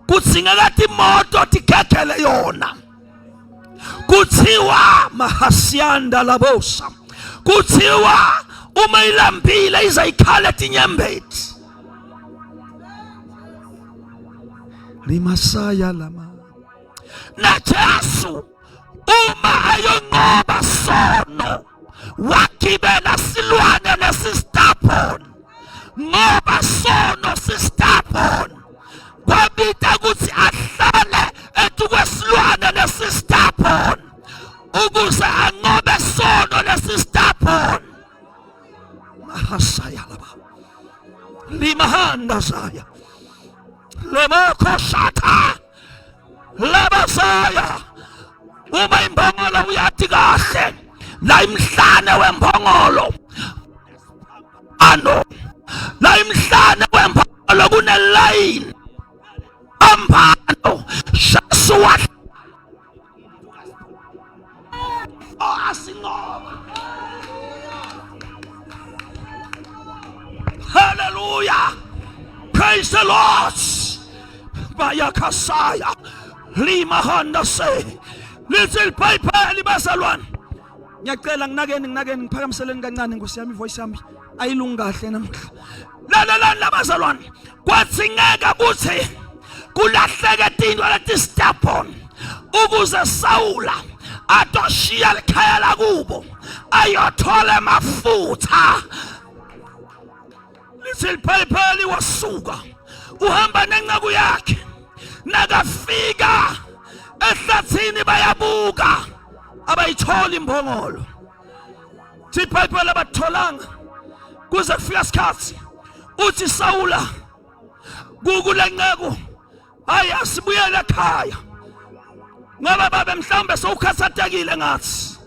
kudzingeka imoto tikekele yona, kuthiwa mahasiyanda labosa, kuthiwa uma ilambile izayikhala tinyembeti limasaya lama na Jesu uma ayonqoba sono wakibela silwane lesistapon ngoba sono sistapon kwabita ukuthi ahlale etukwesilwane lesistapon ukuze anqobe sono lesistapon mahasaya laba limahanda saya lemako shata labasaya. Uma imbongolo uyathi kahle la imhlane wembongolo ano la imhlane wembongolo kune line ambano shasuwa asingoba. Hallelujah, praise the Lord. Bayakasaya lima honda say little piper libazalwane. Ngiyacela nginakeni ngiphakamiseleni kancane Nkosi yami, voice yami ayilunga kahle namhla. La bazalwane, kwathi ngeke kuthi kulahleke tindwa leti stapon ukuze Sawula atoshiya likhaya lakubo ayothola mafutha. Little piper liwasuka uhamba nenqaku yakhe nakafika ehlathini bayabuka abayithola imbongolo. Thiphayipha labatholanga kuze kufika isikhathi uthi Sawula kukulenqaku hayi asibuyele ekhaya ngoba babe mhlawumbe sowukhathatekile ngathi.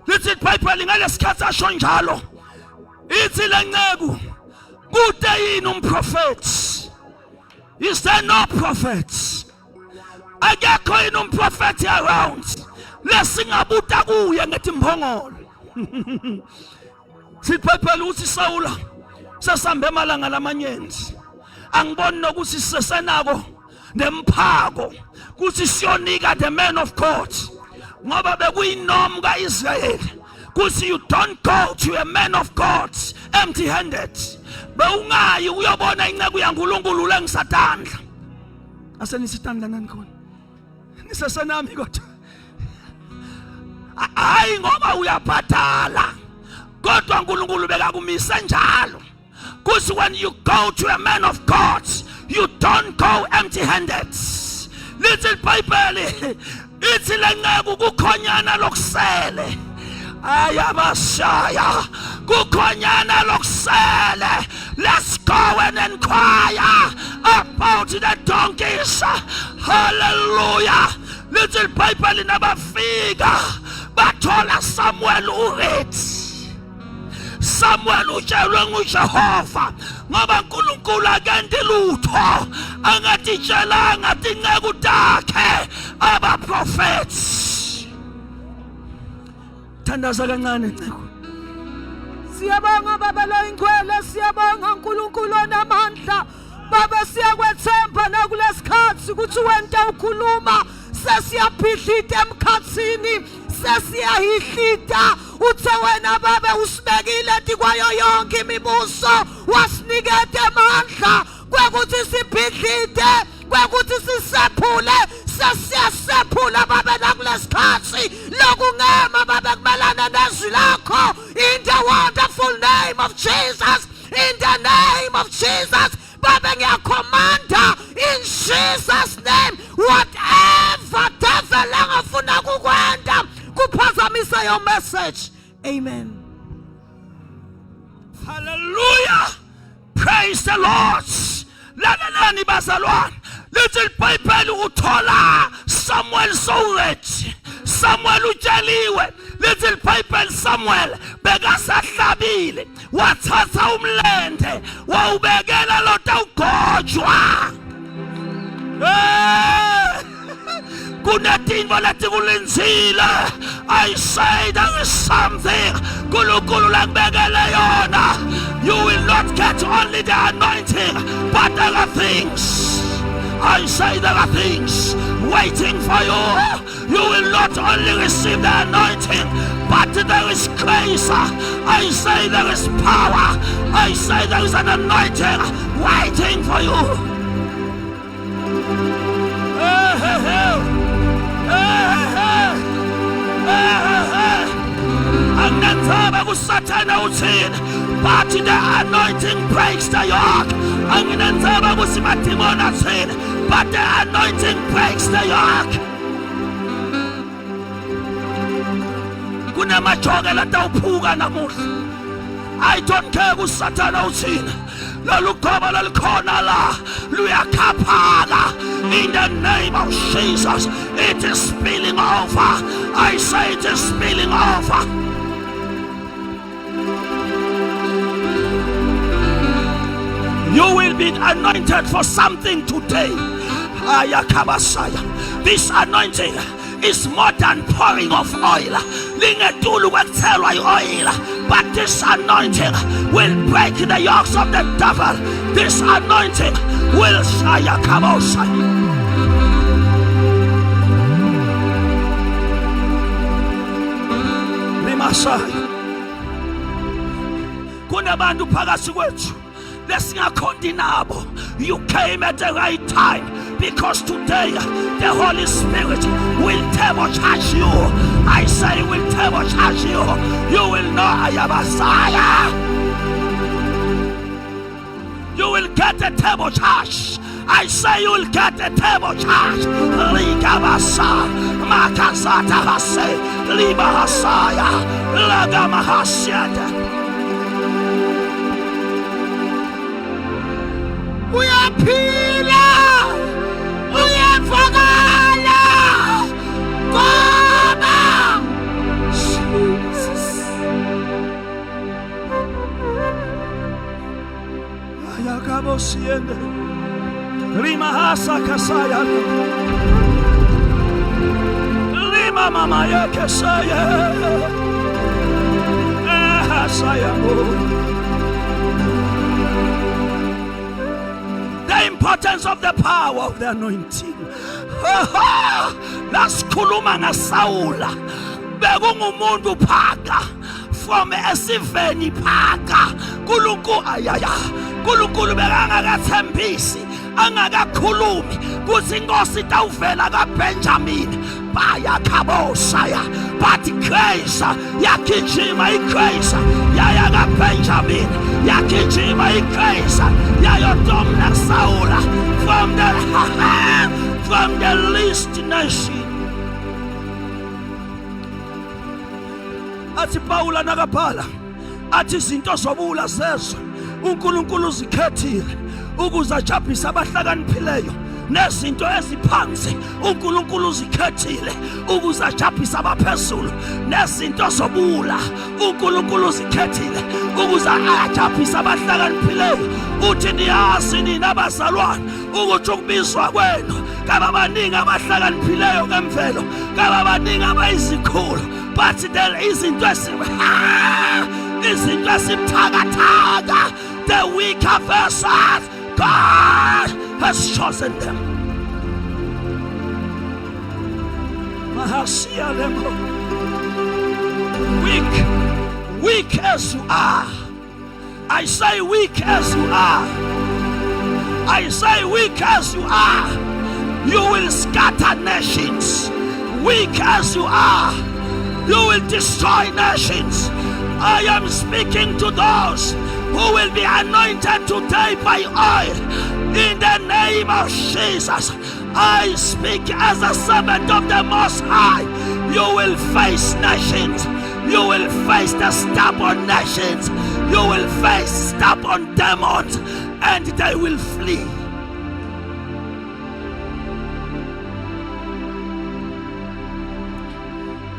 Lithi iphayipha ngalesikhathi asho njalo ithi lenqaku kude yini umprofeti? Is there no prophets? Akekho yini umprofeti around lesingabuta kuye ngethi imbongolo? Siphepela uthi Sawula sesambe emalanga lamanyenti angiboni nokuthi sisenako nemphako kuthi siyonika the man of God ngoba bekuyinom kaIsrayeli kuthi you don't go to a man of God empty handed. Bewungayi uyobona inceku yaNkulunkulu lengisatandla. Asenisitandla nani khona? Nisesenami kodwa. Hayi ngoba uyabhadala. Kodwa uNkulunkulu bekakumise njalo. Kuthi when you go to a man of God, you don't go empty handed. Little Bible ithi lenceku kukhonyana lokusele. Ayabashaya kukhonyana lokusele. Let's go and inquire about the donkeys. Hallelujah. Little Bible nabafika bathola Samuel urethi. Samuel utshelwe nguJehova ngoba uNkulunkulu akenti lutho angatitshelanga tinceku takhe abaprofeti. Thandaza kancane nceko. Siyabonga baba lo ingcwele, siyabonga uNkulunkulu onamandla. Baba siyakwethemba nakulesikhathi ukuthi wena ukhuluma sesiyaphidlita emkhathini sesiyahihlita. Uthe wena baba usibekile tikwayo yonke imibuso wasinikete amandla kwekuthi siphidlite kwekuthi sisephule sesiyasephula baba nakulesikhathi lokungema baba kumelana nezwi lakho in the wonderful name of Jesus. In the name of Jesus baba ngiyakhomanda in Jesus name whatever devil angafuna kukwenda kuphazamisa your message. Amen. Hallelujah. Praise the Lord. Lalelani bazalwane. Little Bible uthola Samuel Soret. Samuel utsheliwe. Little Bible Samuel bekasahlabile. Wathatha umlente wawubekela lota ugojwa. Kunetinto letikulenzile. I say there is something Nkulunkulu lakubekele yona. You will not get only the anointing but other things. I say there are things waiting for you. You will not only receive the anointing, but there is grace. I say there is power. I say there is an anointing waiting for you. Angenthaba kusathana uthini, but the anointing breaks the yoke. Angenthaba kusimadimoni athini, but the anointing breaks the yoke. Kunamajoke latawuphuka namuhla. I don't care kusathana uthini. Lolugqobo lolukhona la luyakhaphala in the name of Jesus. It is spilling over. I say it is spilling over. You will be anointed for something today. This anointing is more than pouring of oil. But this anointing will break the yokes of the devil. This anointing will shaya kabosai. Limasai. Kunabantu phakathi kwethu lesingakhonti nabo. You came at the right time, because today the Holy Spirit will turbocharge you. I say will turbocharge you. You will know I am Messiah. You will get a turbocharge. I say you will get a turbocharge. Ligabasa, Makasata Hase, Libahasaya, Lagamahasiata. Uyaphila, uyavakala, ngoba Jesus. Ayakabosiende, Rimahasa Kasaya, Lima Mama Yakasaya, Ahasaya. The importance of the power of the anointing. Lasikhuluma ngaSawula, bekungumuntu phaka from esiveni phaka. Nkulunkulu bekangakathembisi, angakakhulumi kuthi inkosi itawuvela kaBenjamini bayakhabosaya, but grace yagijima, igrace yaya kaBenjamini, yagijima igrace yayodomna Sawula from the least nation. Athi Pawula nakabhala athi izinto zobula zezo uNkulunkulu zikhethile ukuze ajabulise abahlakaniphileyo, nezinto eziphansi uNkulunkulu zikhethile ukuze ajabulise abaphezulu, nezinto zobula uNkulunkulu zikhethile ukuze ajabulise abahlakaniphileyo. Uthi niyazi nina abazalwane ukuthi ukubizwa kwenu kababaningi abahlakaniphileyo ngemvelo, kababaningi abayizikhulu, but there izinto esibuthakathaka, the weaker vessels, God has chosen them. Weak as you are. I say weak as you are. I say weak as you are. You will scatter nations. Weak as you are, you will destroy nations. I am speaking to those who will be anointed today by oil. In the name of Jesus, I speak as a servant of the Most High. You will face nations. You will face the stubborn nations. You will face stubborn demons, and they will flee.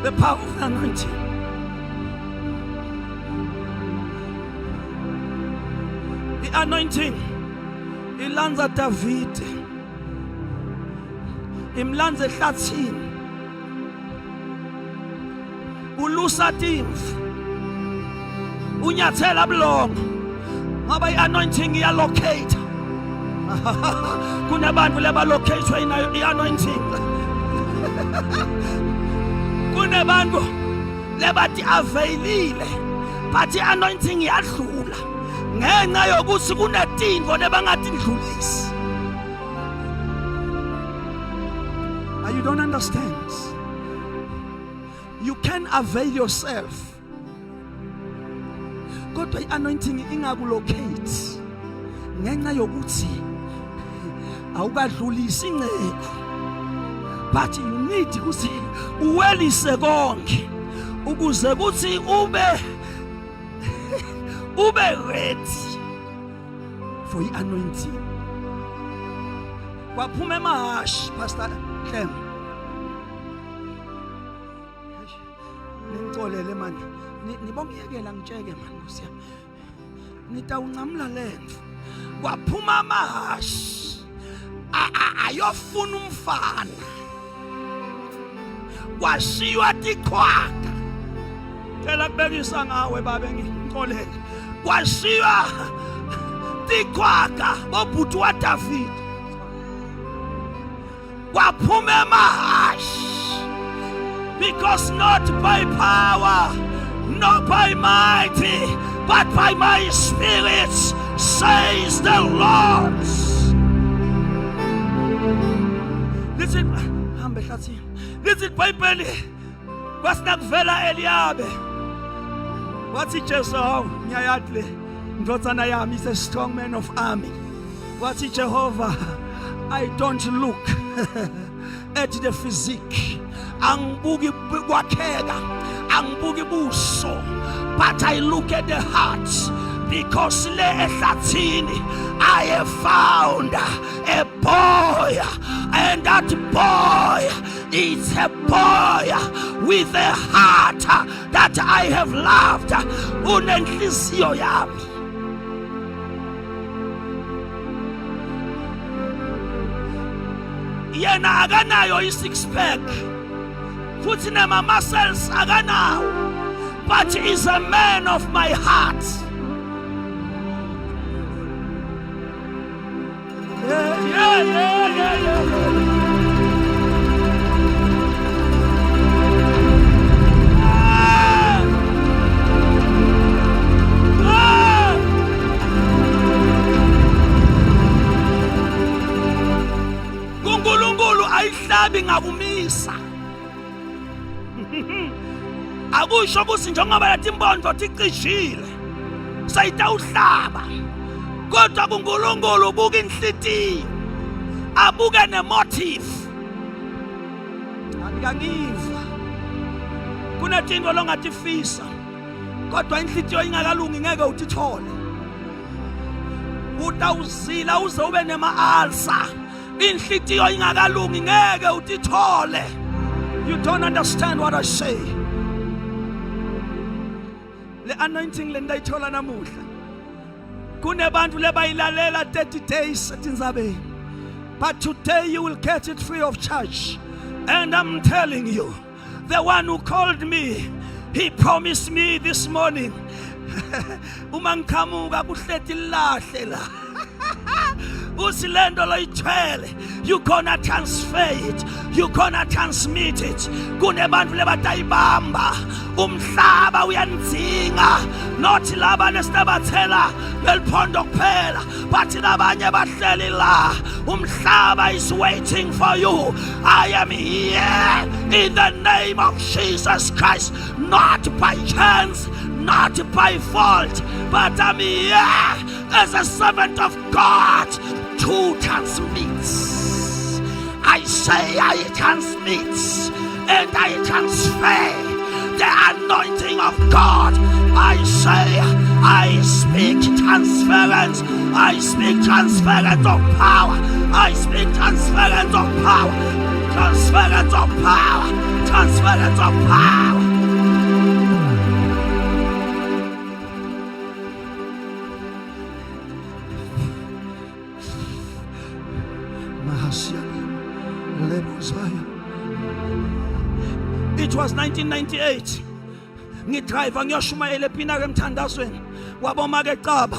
The power of the anointing. The anointing ilanza David, imlanza ehlathini, ulusa timfu, unyathela bulongo, ngoba i-anointing iyalocate. Kunabantu lebalocate i-anointing. Kunabantu lebati availile but i-anointing iyadlula ngenxa yokuthi kunetinto lebangatidlulisi. You don't understand. You can avail yourself. Kodwa i-anointing ingakulocate ngenxa yokuthi awukadlulisi inceko. But you need ukuthi uwelise konke ukuze ukuthi ube ready for i-anointing. Kwaphuma emahashi Pastor Clem. Ningixolele man. Nibongiyekela ngitsheke man Nkosi yami. Nitawuncamla lendlu. Kwaphuma amahashi. Ayofuna umfana. Kwashiywa tikhwaka. Cela kubekisa ngawe babe ngixolele. Kwashiywa tikhwaka bobhuti wa David. Kwaphuma emahashi. Because not by power, not by mighty, but by my spirit, says the Lord. Listen, listen, Bible. What's not vela Eliabe? What's it just so? Nyayadle. Ndotanayam is a strong man of army. What's it Jehovah? I don't look at the physique. Angibuki kwakheka, angibuki buso, but I look at the heart, because le ehlathini I have found a boy, and that boy is a boy with a heart that I have loved. Unenhliziyo yami. Yena akanayo i-six pack. Futhi nema muscles akanawo, but he is a man of my heart. Yeah. kuNkulunkulu ayihlabi ngakumisa. Akusho ukuthi njengoba yathi impondo tiqishile sayitawuhlaba, kodwa kuNkulunkulu ubuka inhlitiyo, abuke nemotive. Angikangiva kunetinto longatifisa, kodwa inhlitiyo ingakalungi ngeke utithole. Utawuzila uze ube nema-ulcer, inhlitiyo ingakalungi ngeke utithole. You don't understand what I say. Le anointing le ndayithola namuhla, kunebantu lebayilalela 30 days etinzabeni, but today you will get it free of charge. And I'm telling you, the one who called me, he promised me this morning, uma ngikhamuka kuhleti lahle la, usilendo loyithwele, you gonna transfer it, you gonna transmit it. Kunebantu lebatayibamba, umhlaba uyanidzinga, not laba nesitabathela beliphondo kuphela, but labanye bahleli la. Umhlaba is waiting for you. I am here in the name of Jesus Christ, not by chance, not by fault, but I'm here as a servant of God to transmit. I say I transmit and I transfer the anointing of God. I say I speak transference. I speak transference of power. I speak transference of power. Transference of power. Transference of power. It was 1998. Ngidrive ngiyoshumayela ePinari emthandazweni waboma ke Caba,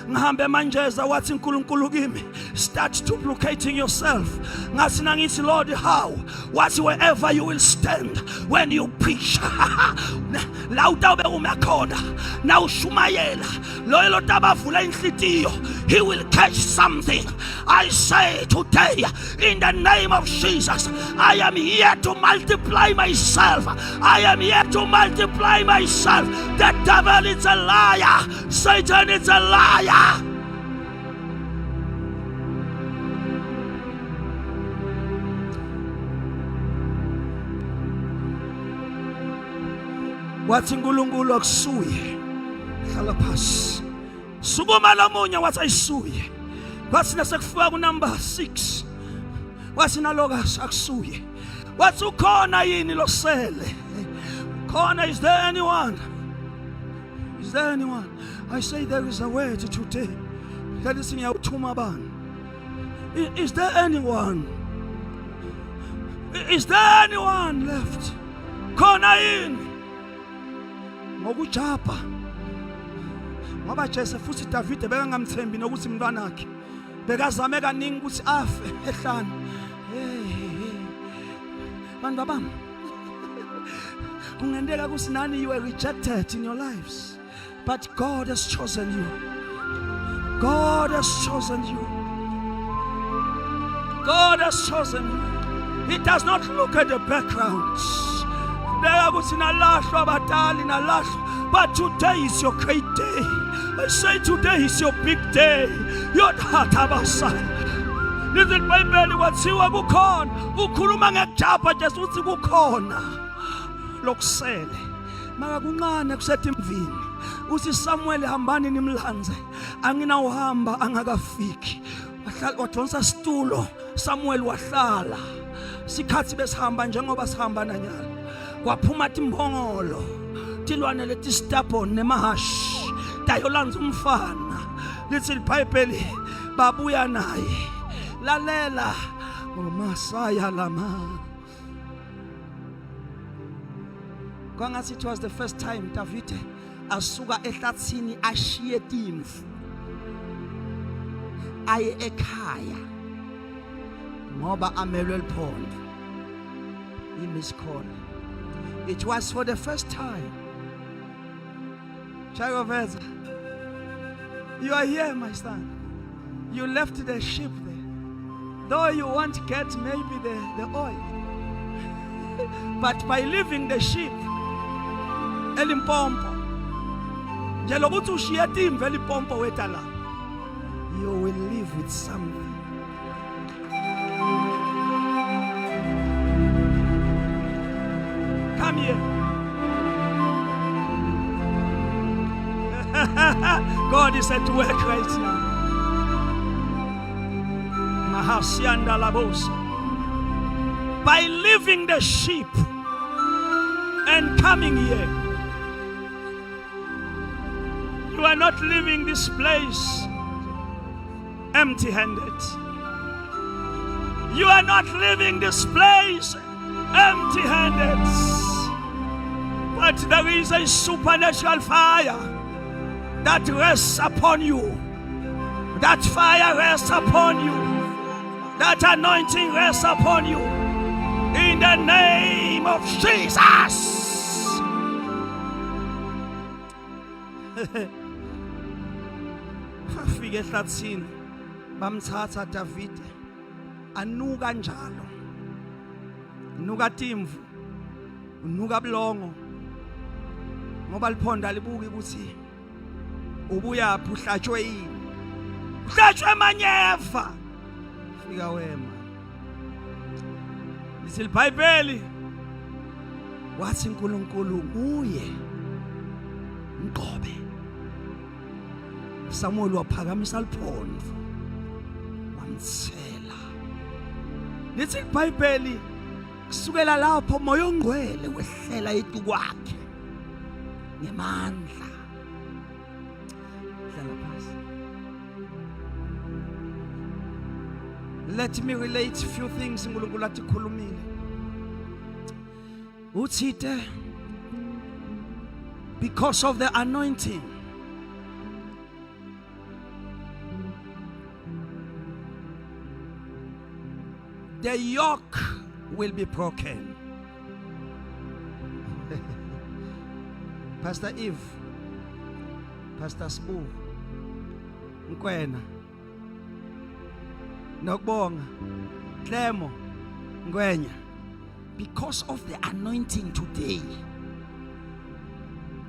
ngihambe eManjeza, wathi uNkulunkulu kimi Start duplicating yourself. Ngathi nangithi Lord, how? Wathi wherever you will stand when you preach. La utawube umekhona. Na ushumayela. Loyo tabavula inhlitiyo. He will catch something. I say today, in the name of Jesus, I am here to multiply myself. I am here to multiply myself. The devil is a liar. Satan is a liar. Wathi uNkulunkulu akusuye. Hlala phasi. Sukuma lamunye wathi ayisuye. Wathi nasekufika ku number 6. Wathi nalokas akusuye. Wathi ukhona yini losele? Khona, is there anyone? Is there anyone? I say there is a word today. That is in your tumaban. Is there anyone? Is there anyone left? Khona yini? Ngokujapha. Ngoba Jesu futhi David bekangamthembi nokuthi umntwana wakhe bekazame kaningi ukuthi afe ehlane. Bantu bami. Kungenzeka ukuthi nani you were rejected in your lives, but God has chosen you. God has chosen you. God has chosen you. He does not look at the background. But today is your great day. I say today is your big day. Your heart abasai. Little Bible wathiwa kukhona. Ukhuluma ngekujapha Jesu uthi kukhona lokusele. Maka kuncane kusethe imvini. Uthi Samuel hambani nimlanze. Angina uhamba angakafiki. Wadonsa situlo. Samuel wahlala. Sikhathi besihamba njengoba sihamba nanyalo. Kwaphuma timbongolo. Tilwane leti stubborn nemahashi. Tayolanza umfana. Lithi iBhayibheli babuya naye. Lalela uMasaya lama. Kwangathi it was the first time David asuka ehlathini ashiye timfu. Aye ekhaya. Ngoba amelwe liphondo. Imiskhola. It was for the first time. Chagoveza, you are here, my son. You left the sheep there. Though you want to get maybe the oil. But by leaving the sheep, elimpompo, jelokuthi ushiya timvu elimpompo wetala, you will live with something. Come here. God is at work right now. Mahasianda labosa. By leaving the sheep and coming here, you are not leaving this place empty-handed. You are not leaving this place empty-handed. But there is a supernatural fire that rests upon you. That fire rests upon you. That anointing rests upon you. In the name of Jesus. Fafike ehlathini bamthatha David anuka njalo. Unuka timvu. Unuka blongo. Ngoba liphonda libuki ukuthi ubuya uhlatshwe yini. Uhlatshwe manyeva. Fika wema. Lithi iBhayibheli wathi uNkulunkulu kuye Mqobe. Samuel waphakamisa liphondo wamthela. Lithi iBhayibheli kusukela lapho moya ongcwele wehlela etu kwakhe ngemandla. Let me relate a few things uNkulunkulu atikhulumile. Uthite because of the anointing the yoke will be broken. Pastor Eve, Pastor Sbu, Nkwena, Nokbonga, Clemo, Ngwenya, because of the anointing today,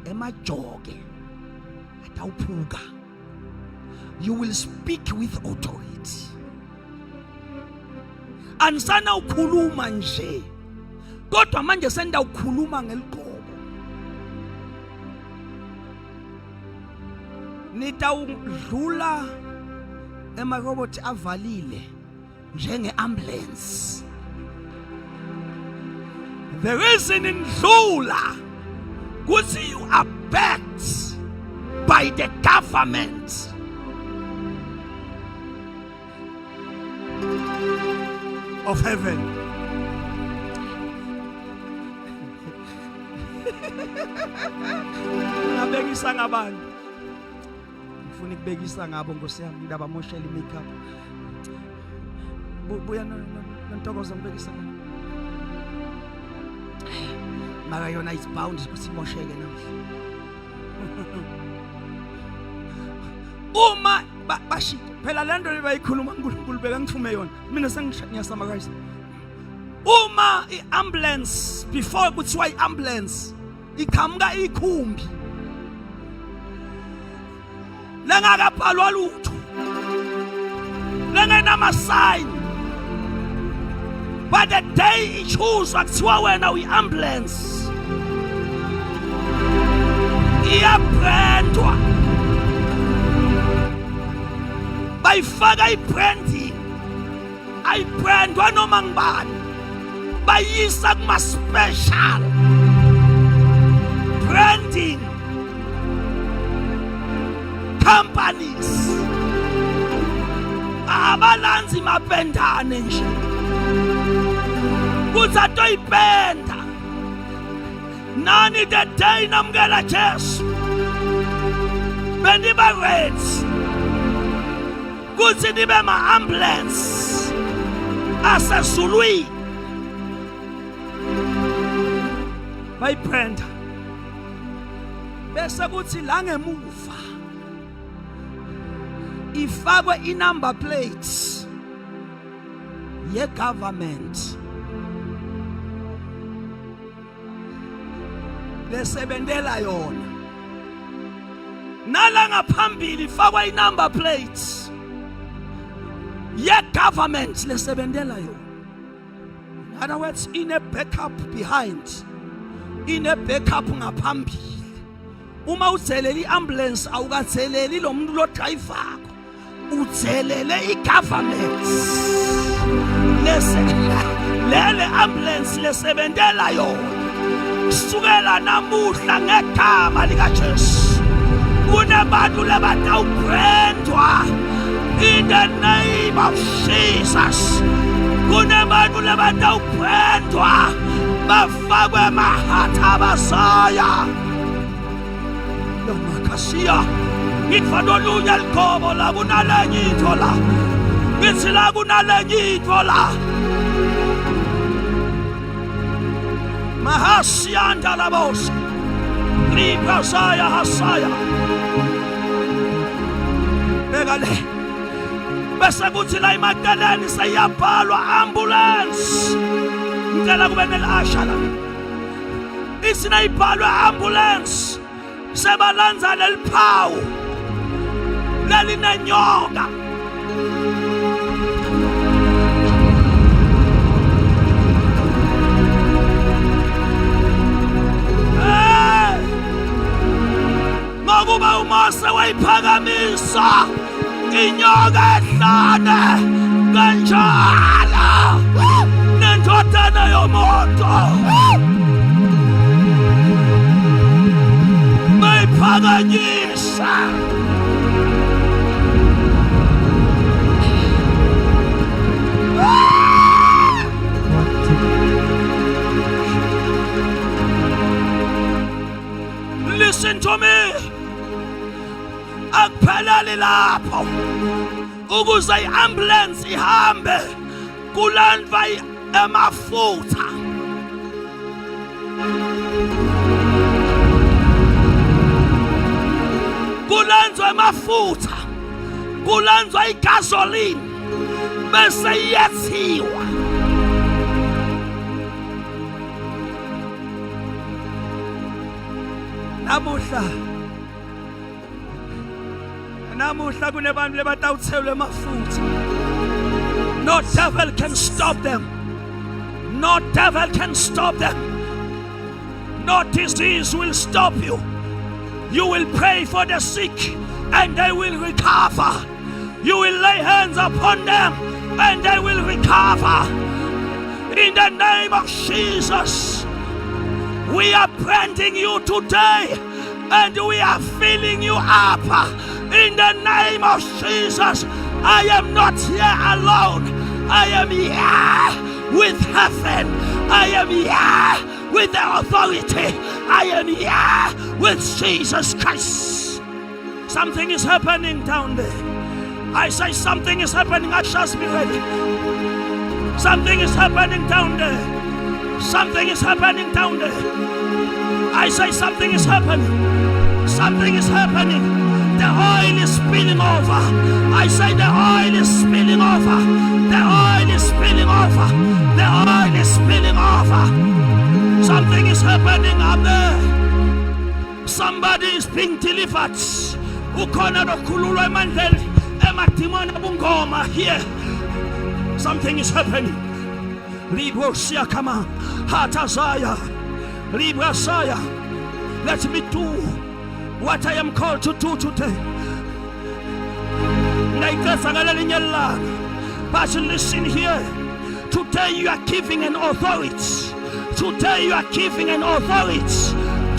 emajoge atawuphuka, you will speak with authority. Ansana ukhuluma nje, kodwa manje senda ukhuluma ngeliqobo. Nitawudlula emarobot avalile njenge ambulance. The reason indlula ukuthi you are backed by the government. Of heaven. Ngabekisa ngabantu. Ngifuna ukubekisa ngabo Nkosi yami ndaba moshela imakeup. Buya nontokozo ngibekisa ngabo. Mara yona is bound ukuthi mosheke namhla. Uma bashi phela lento bayikhuluma uNkulunkulu beka ngithume yona mina ngiyasummarize. Uma iambulance before kuthiwa iambulance iqhamuka ikhumbi lengakabhalwa lutho lengena sign, but the day ichuzwa kuthiwa wena uyiambulance iyabrandwa bayifaka ibranding, ayibrandwa noma ngibani, bayisa kuma special branding companies, abalanzi mapendane nje kuzatoyipenda nani the day namukela Jesu bendiba ready kuthi nibe ma-ambulance asezulwini bayibranda bese kuthi la ngemuva ifakwe i-number plate ye-government lesebentela yona, nala ngaphambili ifakwa i-number plate ye-government lesebentela yona. In other words, in a backup behind, in a backup ngaphambili. Uma uthelele i-ambulance awukatheleli lo muntu lo driver, uthelele i-government lele ambulance lesebentela yona. Sukela namuhla ngegama lika Jesu kunabantu labatawubrandwa in the name of Jesus. Kunabantu labatawubrandwa bafakwe mahatha basaya lomakasiya ngitfanolunya ligobo la kunalenye la ngithi la kunalenye la mahasiyanda labos ripasaya hasaya begale bese kuthi la imadeleni seyabhalwa ambulance ngicela kube nelasha la isina ibhalwa ambulance sebalanza leliphawu lelinenyoka ngokuba uMose wayiphakamisa inyoka ehlane kanjalo nendodana yomuntu bayiphakanyisa listen to me. Akupheleli lapho ukuze iambulance ihambe kulandwa amafutha. Kulandwa amafutha, kulandwa igasoline bese iyethiwa. Namuhla kunebantu lebatawuthelwe amafutha. No devil can stop them. No devil can stop them. No disease will stop you. You will pray for the sick and they will recover. You will lay hands upon them and they will recover. In the name of Jesus, we are branding you today and we are filling you up. In the name of Jesus, I am not here alone. I am here with heaven. I am here with the authority. I am here with Jesus Christ. Something is happening down there. I say something is happening. I shall be ready. Something is happening down there. Something is happening down there. I say something is happening. Something is happening. The oil is spilling over. I say the oil is spilling over. The oil is spilling over. The oil is spilling over. Something is happening up there. Somebody is being delivered. Ukhona lokhululwa emandleni emadimoni abungoma here. Something is happening. Libo siakama hatazaya. Libra saya. Let me do what I am called to do today. But listen here. Today you are giving an authority. Today you are giving an authority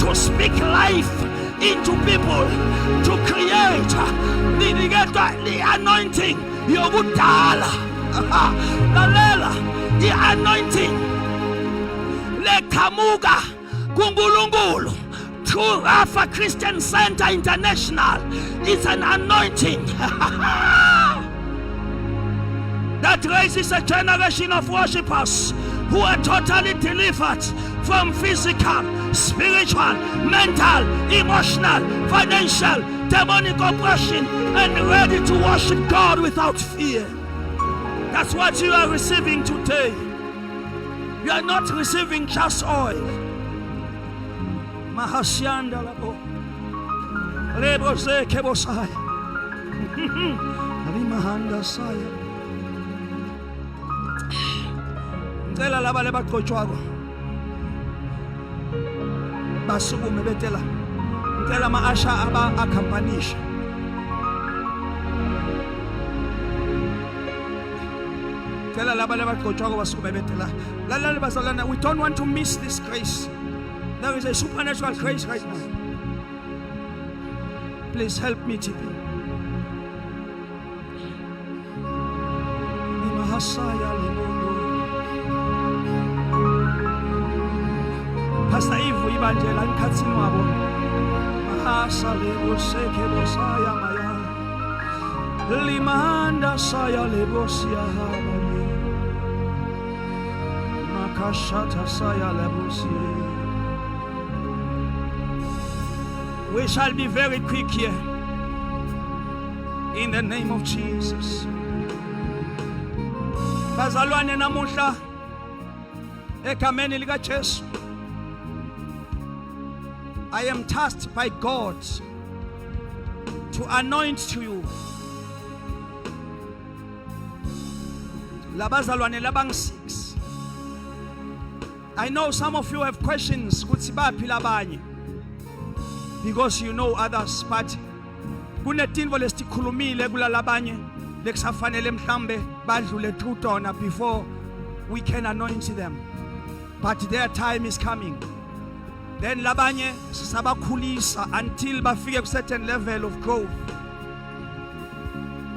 to speak life into people, to create the anointing. Yobudala. The anointing. Lekamuga Kungulungulu. True Alpha Christian Center International is an anointing that raises a generation of worshippers who are totally delivered from physical, spiritual, mental, emotional, financial, demonic oppression and ready to worship God without fear. That's what you are receiving today. You are not receiving just oil. Mahasianda labo Rebo se kebosai Alimahanda saya Ngela laba lebaqotshwako basukume betela ngela maasha aba accompanish ngela laba lebaqotshwako basukume betela lalala bazalana. We don't want to miss this grace. There is a supernatural grace right now. Please help me, TP. Pastor Eve, Evangela, and Katsimabo. Mahasa lebo seke bosaya maya. Limanda saya lebo siya habali. Makashata saya lebo siya. We shall be very quick here. In the name of Jesus. Bazalwane namuhla egameni lika Jesu. I am tasked by God to anoint to you labazalwane labang 6. I know some of you have questions kuthi baphi labanye, because you know others, but kunetinto lesikhulumile kulalabanye lekusafanele mhlambe badlule through tona before we can anoint them, but their time is coming. Then labanye sisabakhulisa until bafike ku certain level of growth,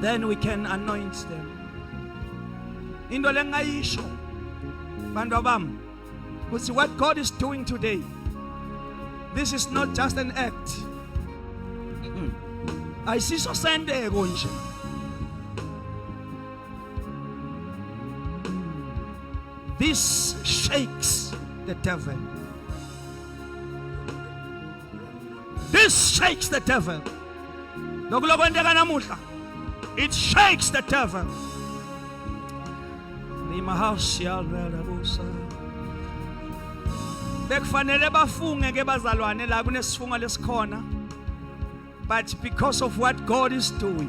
then we can anoint them. Into lengayisho bantu abami kuthi what God is doing today, this is not just an act. Ayisiso sendeko nje. this shakes the devil. This shakes the devil. Nokulokwendeka namuhla, it shakes the devil. Bekufanele bafunge ke bazalwane la kunesifungo lesikhona, but because of what God is doing,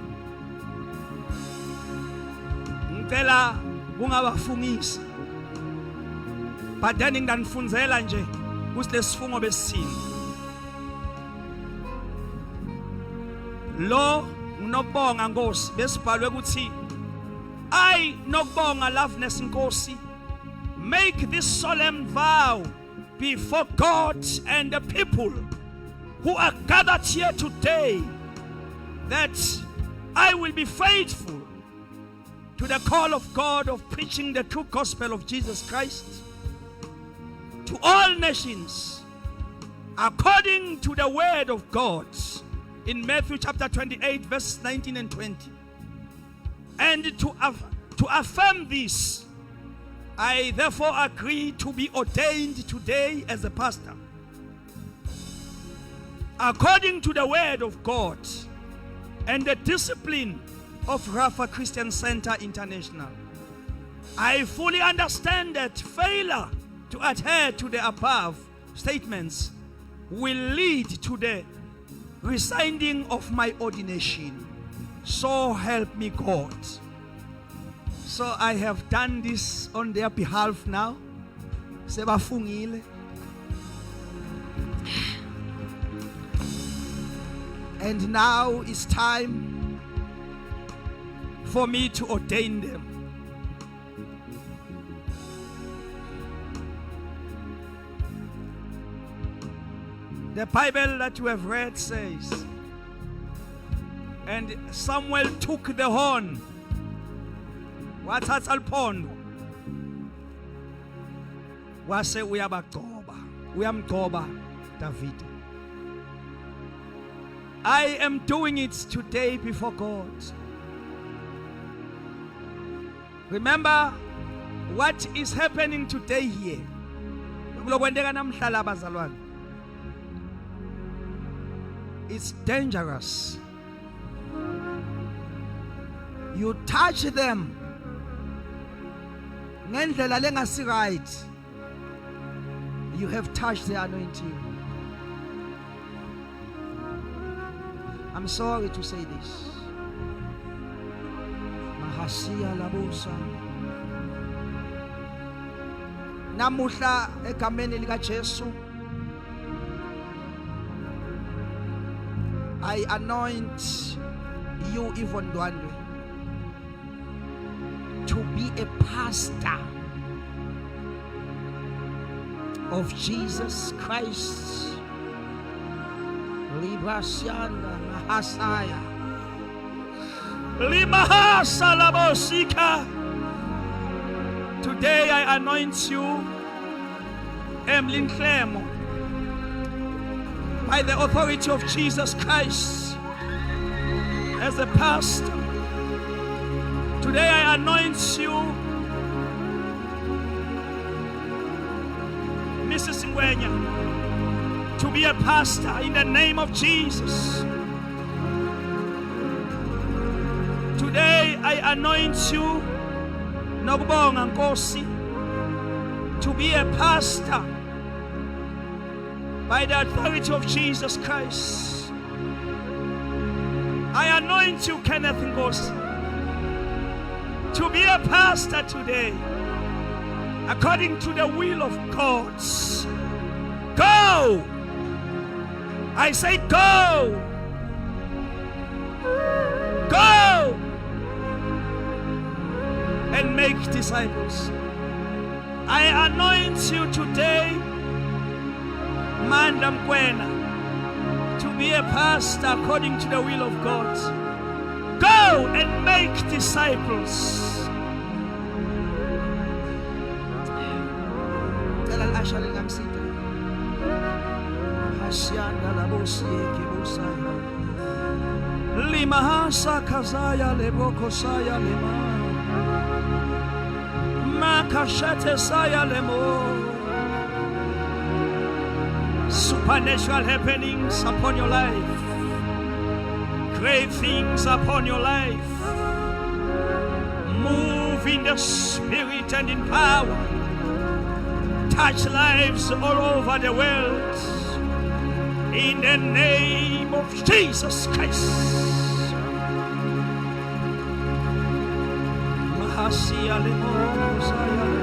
ngicela kungabafungisi, but then nginganifundzela nje kusilesifungo besini. Lo nginokubonga Nkosi besibhalwe ukuthi I nokubonga Loveness Nkosi make this solemn vow before God and the people who are gathered here today that I will be faithful to the call of God of preaching the true gospel of Jesus Christ to all nations according to the word of God in Matthew chapter 28 verse 19 and 20. And to affirm this, I therefore agree to be ordained today as a pastor according to the word of God and the discipline of Rafa Christian Center International. I fully understand that failure to adhere to the above statements will lead to the resigning of my ordination. So help me God. So I have done this on their behalf now. Sebafungile. And now it's time for me to ordain them. The Bible that you have read says, and Samuel took the horn, wathatha liphondo, wase uyamgcoba David. I am doing it today before God. Remember what is happening today here. It's dangerous. You touch them ngendlela lengasi right, you have touched the anointing. I'm sorry to say this. Mahasia labusa. Namuhla egameni lika Jesu, I anoint you, Yvonne Dwandwe, to be a pastor of Jesus Christ. Librasiana Mahasaya. Limahasa labosika. Today I anoint you, Emlyn Clemo, by the authority of Jesus Christ as a pastor. Today I anoint you, Mrs. Ngwenya, to be a pastor in the name of Jesus. Today I anoint you, Nokubonga Nkosi, to be a pastor by the authority of Jesus Christ. I anoint you, Kenneth Nkosi, to be a pastor today according to the will of God. Go! I say go! Go! And make disciples. I anoint you today, Manda Mkwena, to be a pastor according to the will of God. Go and make disciples. Limahasa kazaya leboko saya lima. Makashete saya lemo. Supernatural happenings upon your life. Great things upon your life. Move in the spirit and in power. Touch lives all over the world. In the name of Jesus Christ. Mahasia lemo saya lemo.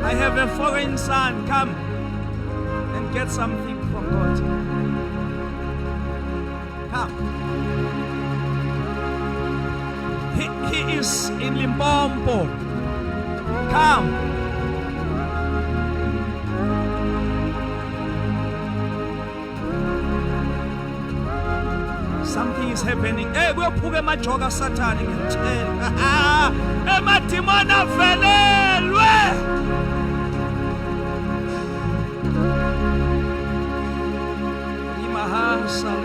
I have a foreign son. Come and get something from God. Come. He is in Limpopo. Come. Something is happening. Hey, we'll put a majoga Satan in the tail. Emma Timona Velelwe. Imahasa